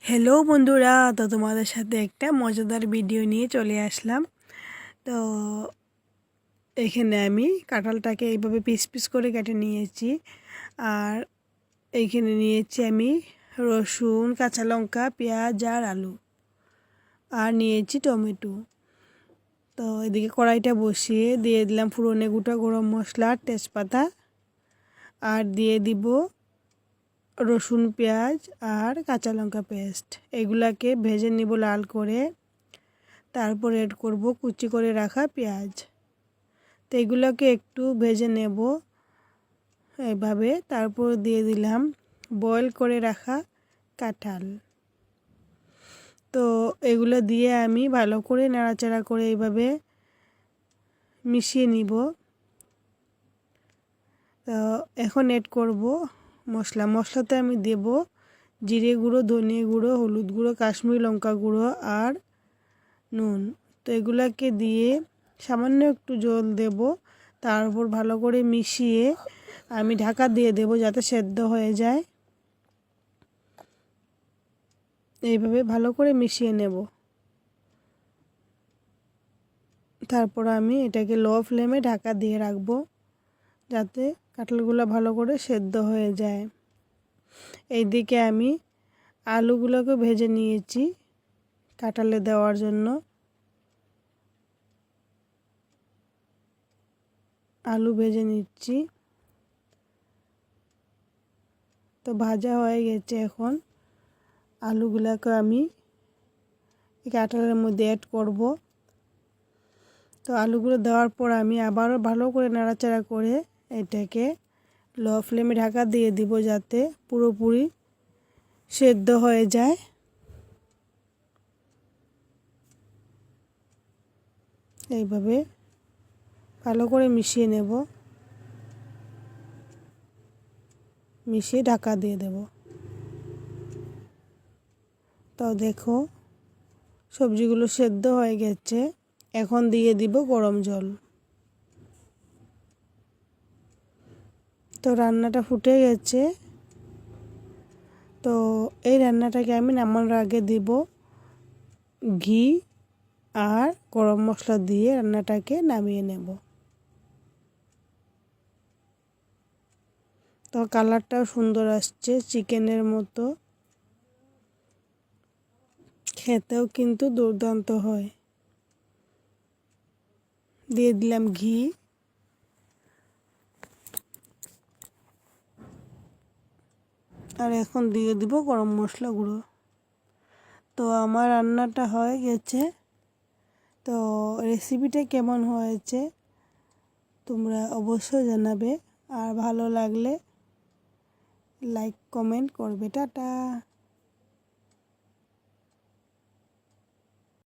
Hello বন্ধুরা, তো তোমাদের সাথে একটা মজাদার ভিডিও নিয়ে চলে আসলাম। তো এখানে আমি কাঁঠালটাকে এইভাবে পিস পিস করে কেটে নিয়েছি। আর এইখানে নিয়েছি আমি রসুন, কাঁচা লঙ্কা, পেঁয়াজ আর আলু, আর নিয়েছি টমেটো। তো এদিকে কড়াইটা বসিয়ে দিয়ে দিলাম ফোড়নে গোটা গরম মশলা, তেজপাতা, আর দিয়ে দিব রসুন, পেঁয়াজ আর কাঁচা লঙ্কা পেস্ট। এগুলাকে ভেজে নিব লাল করে। তারপর এড করব কুচি করে রাখা পেঁয়াজ। তো এগুলোকে একটু ভেজে নেব এইভাবে। তারপর দিয়ে দিলাম বয়েল করে রাখা কাঁঠাল। তো এগুলো দিয়ে আমি ভালো করে নাড়াচাড়া করে এইভাবে মিশিয়ে নিব। তো এখন এড করব মশলাতে আমি দেব জিরে গুঁড়ো, ধনিয়া গুঁড়ো, হলুদ গুঁড়ো, কাশ্মীরি লঙ্কা গুঁড়ো আর নুন। তো এগুলাকে দিয়ে সামান্য একটু জল দেব। তারপর ভালো করে মিশিয়ে আমি ঢাকা দিয়ে দেব যাতে সেদ্ধ হয়ে যায়। এইভাবে ভালো করে মিশিয়ে নেব। তারপর আমি এটাকে লো ফ্লেমে ঢাকা দিয়ে রাখব যাতে কাঁঠালগুলো ভালো করে সেদ্ধ হয়ে যায়। এইদিকে আমি আলুগুলোকে ভেজে নিয়েছি কাঁঠালে দেওয়ার জন্য। আলু ভেজে নিচ্ছি। তো ভাজা হয়ে গেছে। এখন আলুগুলোকে আমি কাঁঠালের মধ্যে অ্যাড করব। তো আলুগুলো দেওয়ার পর আমি আবারও ভালো করে নাড়াচাড়া করে এটাকে লো ফ্লেমে ঢাকা দিয়ে দিব যাতে পুরোপুরি সেদ্ধ হয়ে যায়। এইভাবে ভালো করে মিশিয়ে নেব, মিশিয়ে ঢাকা দিয়ে দেব। তো দেখো সবজিগুলো সেদ্ধ হয়ে গেছে। এখন দিয়ে দিব গরম জল। তো রান্নাটা ফুটে গেছে। তো এই রান্নাটাকে আমি নামানোর আগে দিব ঘি আর গরম মশলা দিয়ে রান্নাটাকে নামিয়ে নেব। তো কালারটাও সুন্দর আসছে, চিকেনের মতো। খেতেও কিন্তু দুর্দান্ত হয়। দিয়ে দিলাম ঘি। আর এখন দিয়ে দিব গরম মশলা গুঁড়ো। তো আমার রান্নাটা হয়ে গেছে। তো রেসিপিটা কেমন হয়েছে তোমরা অবশ্যই জানাবে। আর ভালো লাগলে লাইক কমেন্ট করবে। টাটা।